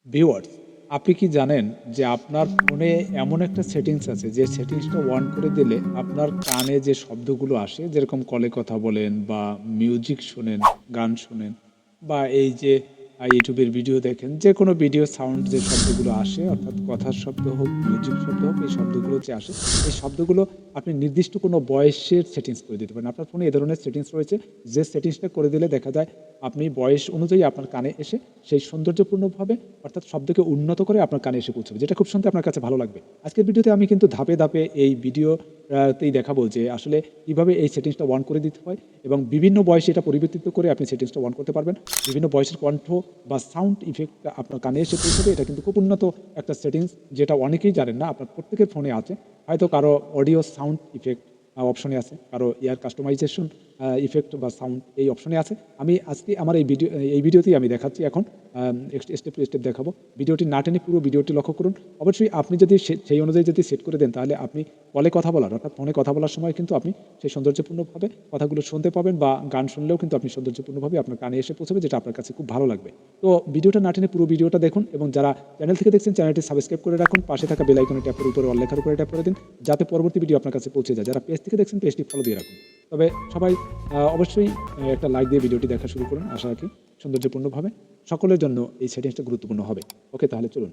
Viewers, আপনি কি জানেন যে আপনার ফোনে এমন একটা সেটিংস আছে যে সেটিংসটা অন করে দিলে আপনার কানে যে শব্দগুলো আসে, যেরকম কলে কথা বলেন বা মিউজিক শোনেন, গান শোনেন বা এই যে ইউটিউবের ভিডিও দেখেন, যে কোনো ভিডিও সাউন্ড যে শব্দগুলো আসে, অর্থাৎ কথার শব্দ হোক, মিউজিক শব্দ হোক, এই শব্দগুলো যে আসে, এই শব্দগুলো আপনি নির্দিষ্ট কোনো বয়সের সেটিংস করে দিতে পারেন। আপনার ফোনে এ ধরনের সেটিংস রয়েছে, যে সেটিংসটা করে দিলে দেখা যায় আপনি বয়স অনুযায়ী আপনার কানে এসে সেই সৌন্দর্যপূর্ণভাবে, অর্থাৎ শব্দকে উন্নত করে আপনার কানে এসে পৌঁছবে, যেটা খুব শুনতে আপনার কাছে ভালো লাগবে। আজকের ভিডিওতে আমি কিন্তু ধাপে ধাপে এই ভিডিওতেই দেখাবো যে আসলে কীভাবে এই সেটিংসটা অন করে দিতে হয় এবং বিভিন্ন বয়সে এটা পরিবর্তিত করে আপনি সেটিংসটা অন করতে পারবেন। বিভিন্ন বয়সের কণ্ঠ বা সাউন্ড ইফেক্ট আপনার কানে এসে পৌঁছবে। এটা কিন্তু খুব উন্নত একটা সেটিংস, যেটা অনেকেই জানেন না। আপনার প্রত্যেকের ফোনে আছে, হয়তো কারো অডিও সাউন্ড ইফেক্ট অপশনে আছে, কারো ইয়ার কাস্টমাইজেশন ইফেক্ট বা সাউন্ড এই অপশনে আছে। আমি আজকে আমার এই ভিডিওতেই আমি দেখাচ্ছি এখন স্টেপ টু স্টেপ দেখাবো। ভিডিওটি না টেনে পুরো ভিডিওটি লক্ষ্য করুন। অবশ্যই আপনি যদি সেই অনুযায়ী যদি সেট করে দেন, তাহলে আপনি কলে কথা বলার, অর্থাৎ ফোনে কথা বলার সময় কিন্তু আপনি সেই সৌন্দর্যপূর্ণভাবে কথাগুলো শুনতে পাবেন, বা গান শুনলেও কিন্তু আপনি সৌন্দর্যপূর্ণভাবে আপনার কানে এসে পৌঁছবে, যেটা আপনার কাছে খুব ভালো লাগবে। তো ভিডিওটা না টেনে পুরো ভিডিওটা দেখুন, এবং যারা চ্যানেল থেকে দেখছেন চ্যানেলটি সাবস্ক্রাইব করে রাখুন, পাশে থাকা বেল আইকনে ট্যাপ করে উপরে অল লেখার উপরে ট্যাপ করে দিন, যাতে পরবর্তী ভিডিও আপনার কাছে পৌঁছে যায়। যারা পেজ থেকে দেখছেন পেজটি ফলো দিয়ে রাখুন। তবে সবাই অবশ্যই একটা লাইক দিয়ে ভিডিওটি দেখা শুরু করুন। আশা রাখি সৌন্দর্যপূর্ণভাবে সকলের জন্য এই সেটিংসটা গুরুত্বপূর্ণ হবে। ওকে, তাহলে চলুন।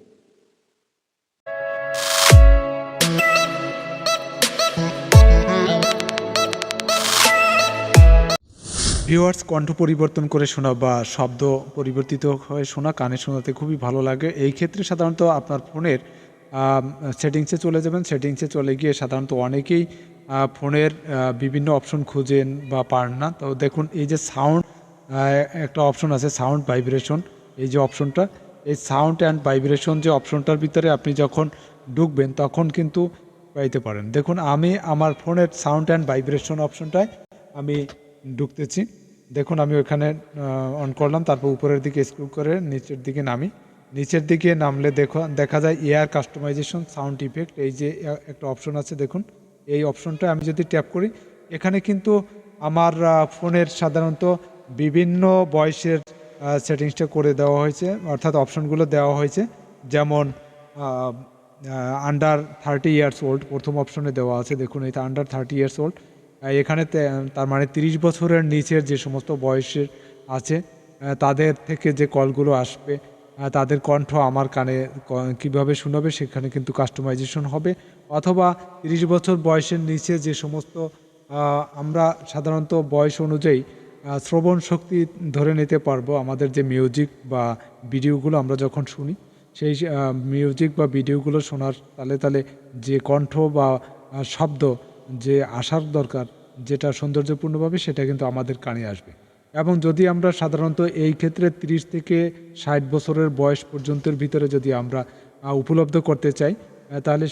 ভিউয়ার্স, কণ্ঠ পরিবর্তন করে শোনা বা শব্দ পরিবর্তিত হয়ে শোনা কানে শোনাতে খুবই ভালো লাগে। এই ক্ষেত্রে সাধারণত আপনার ফোনের সেটিংসে চলে যাবেন। সেটিংসে চলে গিয়ে সাধারণত অনেকেই ফোনের বিভিন্ন অপশন খুঁজেন বা পান না। তো দেখুন, এই যে সাউন্ড একটা অপশন আছে, সাউন্ড ভাইব্রেশন, এই যে অপশনটা, এই সাউন্ড অ্যান্ড ভাইব্রেশন যে অপশনটার ভিতরে আপনি যখন ঢুকবেন তখন কিন্তু পাইতে পারেন। দেখুন, আমি আমার ফোনের সাউন্ড অ্যান্ড ভাইব্রেশন অপশনটায় আমি ঢুকতেছি। দেখুন, আমি ওখানে অন করলাম, তারপর উপরের দিকে স্ক্রল করে নিচের দিকে নামি। নিচের দিকে নামলে দেখা যায় এয়ার কাস্টমাইজেশন সাউন্ড ইফেক্ট, এই যে একটা অপশন আছে দেখুন, এই অপশনটা আমি যদি ট্যাপ করি, এখানে কিন্তু আমার ফোনের সাধারণত বিভিন্ন বয়সের সেটিংসটা করে দেওয়া হয়েছে, অর্থাৎ অপশনগুলো দেওয়া হয়েছে। যেমন আন্ডার 30 ইয়ার্স ওল্ড প্রথম অপশনে দেওয়া আছে। দেখুন, এটা আন্ডার 30 ইয়ার্স ওল্ড, এখানে তার মানে 30 বছরের নিচের যে সমস্ত বয়সের আছে তাদের থেকে যে কলগুলো আসবে, তাদের কণ্ঠ আমার কানে কীভাবে শোনাবে সেখানে কিন্তু কাস্টমাইজেশন হবে। অথবা 30 বছর বয়সের নিচে যে সমস্ত আমরা সাধারণত বয়স অনুযায়ী শ্রবণ শক্তি ধরে নিতে পারবো, আমাদের যে মিউজিক বা ভিডিওগুলো আমরা যখন শুনি, সেই মিউজিক বা ভিডিওগুলো শোনার তালে তালে যে কণ্ঠ বা শব্দ যে আসার দরকার, যেটা সৌন্দর্যপূর্ণভাবে, সেটা কিন্তু আমাদের কানে আসবে। এবং যদি আমরা সাধারণত এই ক্ষেত্রে 30 থেকে 60 বছরের বয়স পর্যন্তের ভিতরে যদি আমরা উপলব্ধ করতে চাই, তাহলে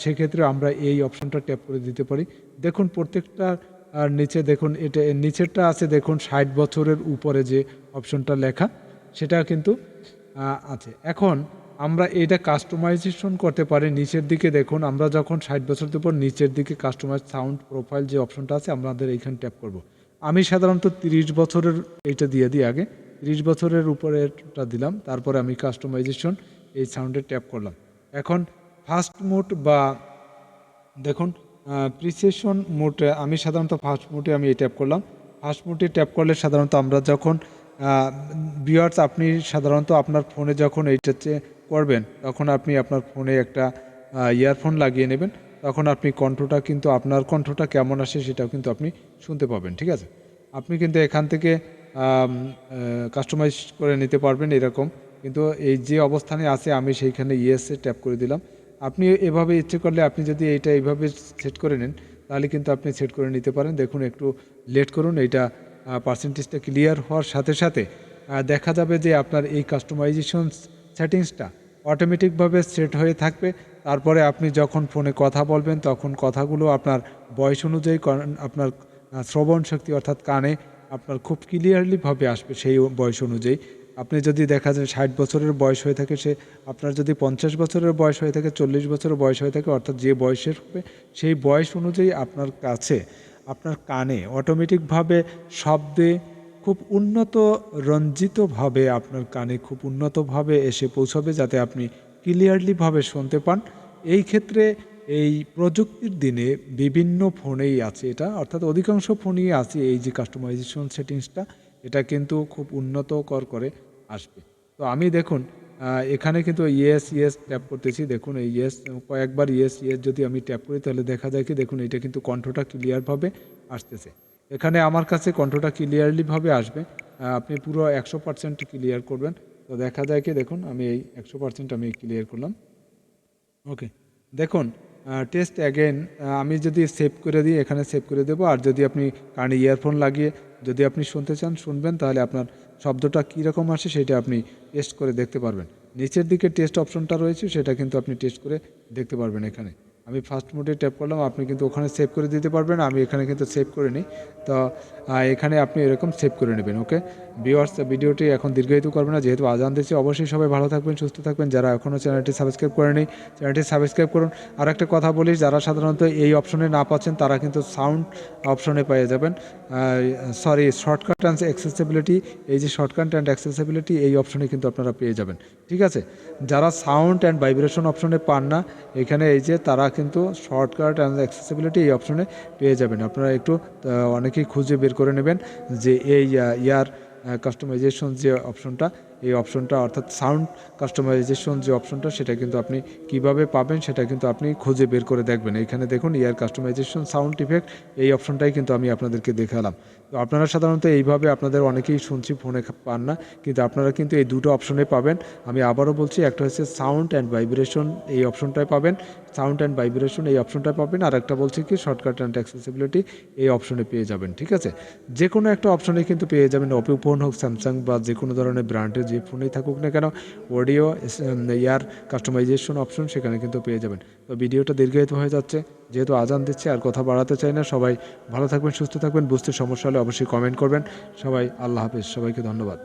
সেক্ষেত্রে আমরা এই অপশনটা ট্যাপ করে দিতে পারি। দেখুন, প্রত্যেকটা নিচে দেখুন, এটা নিচেরটা আছে দেখুন 60 বছরের উপরে যে অপশনটা লেখা, সেটা কিন্তু আছে। এখন আমরা এটা কাস্টমাইজেশন করতে পারি। নিচের দিকে দেখুন, আমরা যখন 60 বছরের উপর নিচের দিকে কাস্টমাইজ সাউন্ড প্রোফাইল যে অপশনটা আছে, আমাদের এইখানে ট্যাপ করব। আমি সাধারণত 30 বছরের এইটা দিয়ে দিই আগে, 30 বছরের উপরেরটা দিলাম, তারপরে আমি কাস্টমাইজেশন এই সাউন্ডে ট্যাপ করলাম। এখন ফাস্ট মোড বা দেখুন প্রিসেশন মোডে আমি সাধারণত ফাস্ট মোডে আমি এই ট্যাপ করলাম। ফাস্ট মোডে ট্যাপ করলে সাধারণত আমরা যখন ভিউয়ার্স, আপনি সাধারণত আপনার ফোনে যখন এইটাতে করবেন, তখন আপনি আপনার ফোনে একটা ইয়ারফোন লাগিয়ে নেবেন। তখন আপনি কণ্ঠটা কিন্তু, আপনার কণ্ঠটা কেমন আসে সেটাও কিন্তু আপনি শুনতে পাবেন। ঠিক আছে, আপনি কিন্তু এখান থেকে কাস্টমাইজ করে নিতে পারবেন এরকম। কিন্তু এই যে অবস্থানে আছে আমি সেইখানে ইয়েসে ট্যাপ করে দিলাম। আপনি এভাবে ইচ্ছে করলে, আপনি যদি এইটা এইভাবে সেট করে নেন, তাহলে কিন্তু আপনি সেট করে নিতে পারেন। দেখুন, একটু লেট করুন, এইটা পার্সেন্টেজটা ক্লিয়ার হওয়ার সাথে সাথে দেখা যাবে যে আপনার এই কাস্টমাইজেশন সেটিংসটা অটোমেটিকভাবে সেট হয়ে থাকবে। তারপরে আপনি যখন ফোনে কথা বলবেন, তখন কথাগুলো আপনার বয়স অনুযায়ী, আপনার শ্রবণ শক্তি অর্থাৎ কানে আপনার খুব ক্লিয়ারলিভাবে আসবে সেই বয়স অনুযায়ী। আপনি যদি দেখা যায় 60 বছরের বয়স হয়ে থাকে, আপনার যদি 50 বছরের বয়স হয়ে থাকে, 40 বছরের বয়স হয়ে থাকে, অর্থাৎ যে বয়সের হবে সেই বয়স অনুযায়ী আপনার কাছে, আপনার কানে অটোমেটিকভাবে শব্দে খুব উন্নত রঞ্জিতভাবে আপনার কানে খুব উন্নতভাবে এসে পৌঁছাবে, যাতে আপনি ক্লিয়ারলিভাবে শুনতে পান। এই ক্ষেত্রে এই প্রযুক্তির দিনে বিভিন্ন ফোনেই আছে এটা, অর্থাৎ অধিকাংশ ফোনেই আছে এই যে কাস্টমাইজেশন সেটিংসটা, এটা কিন্তু খুব উন্নতকর করে আসবে। তো আমি দেখুন এখানে কিন্তু ইয়েস ইয়েস ট্যাপ করতেছি, দেখুন এই ইয়েস কয়েকবার ইয়েস ইয়েস যদি আমি ট্যাপ করি তাহলে দেখা যায় কি, দেখুন এটা কিন্তু কণ্ঠটা ক্লিয়ারভাবে আসতেছে। এখানে আমার কাছে কণ্ঠটা ক্লিয়ারলিভাবে আসবে, আপনি পুরো 100% ক্লিয়ার করবেন। তো দেখা যায় কি, দেখুন আমি এই 100% আমি ক্লিয়ার করলাম। ওকে, দেখুন টেস্ট অ্যাগেন আমি যদি সেভ করে দিই, এখানে সেভ করে দেবো। আর যদি আপনি কানে ইয়ারফোন লাগিয়ে যদি আপনি শুনতে চান শুনবেন, তাহলে আপনার শব্দটা কীরকম আসে সেটা আপনি টেস্ট করে দেখতে পারবেন। নিচের দিকে টেস্ট অপশনটা রয়েছে, সেটা কিন্তু আপনি টেস্ট করে দেখতে পারবেন। এখানে আমি ফার্স্ট মোডে ট্যাপ করলাম, আপনি কিন্তু ওখানে সেভ করে দিতে পারবেন। আমি এখানে কিন্তু সেভ করে নিই, তো এখানে আপনি এরকম সেভ করে নেবেন। ওকে ভিউয়ার্স, ভিডিওটি এখন দীর্ঘায়িত করবে না, যেহেতু আজান দিচ্ছি। অবশ্যই সবাই ভালো থাকবেন, সুস্থ থাকবেন। যারা এখনও চ্যানেলটি সাবস্ক্রাইব করেনি, চ্যানেলটি সাবস্ক্রাইব করুন। আর একটা কথা বলি, যারা সাধারণত এই অপশনে না পাচ্ছেন তারা কিন্তু সাউন্ড অপশনে পেয়ে যাবেন, সরি শর্টকাট অ্যান্ড অ্যাক্সেসিবিলিটি, এই যে শর্টকাট অ্যান্ড অ্যাক্সেসিবিলিটি এই অপশনে কিন্তু আপনারা পেয়ে যাবেন। ঠিক আছে, যারা সাউন্ড অ্যান্ড ভাইব্রেশন অপশনে পান না, এখানে এই যে তারা কিন্তু শর্টকাট অ্যান্ড অ্যাক্সেসিবিলিটি এই অপশনে পেয়ে যাবেন। আপনারা একটু অনেকেই খুঁজে বের করে নেবেন যে এই ইয়ার কাস্টমাইজেশন যে অপশনটা, এই অপশনটা অর্থাৎ সাউন্ড কাস্টমাইজেশন যে অপশনটা, সেটা কিন্তু আপনি কিভাবে পাবেন সেটা কিন্তু আপনি খুঁজে বের করে দেখবেন। এখানে দেখুন ইয়ার কাস্টমাইজেশন সাউন্ড ইফেক্ট, এই অপশনটাই কিন্তু আমি আপনাদেরকে দেখালাম। তো আপনারা সাধারণত এইভাবে আপনাদের অনেকেই শুনছি ফোনে পান না, কিন্তু আপনারা কিন্তু এই দুটো অপশনে পাবেন। আমি আবারও বলছি, একটা হচ্ছে সাউন্ড অ্যান্ড ভাইব্রেশন, এই অপশনটায় পাবেন, সাউন্ড অ্যান্ড ভাইব্রেশন এই অপশনটায় পাবেন। আর একটা বলছি কি শর্টকাট অ্যান্ড অ্যাক্সেসিবিলিটি, এই অপশনে পেয়ে যাবেন। ঠিক আছে, যে কোনো একটা অপশনে কিন্তু পেয়ে যাবেন। ওপো ফোন হোক, স্যামসাং বা যে কোনো ধরনের ব্র্যান্ডের যে ফোনেই থাকুক না কেন, অডিও ইয়ার কাস্টমাইজেশন অপশন সেখানে কিন্তু পেয়ে যাবেন। তো ভিডিওটা দীর্ঘায়িত হয়ে যাচ্ছে, যেহেতু আজান দিচ্ছে, আর কথা বাড়াতে চাই না। সবাই ভালো থাকবেন, সুস্থ থাকবেন। বুঝতে সমস্যা হলে অবশ্যই কমেন্ট করবেন। সবাই আল্লাহ হাফেজ, সবাইকে ধন্যবাদ।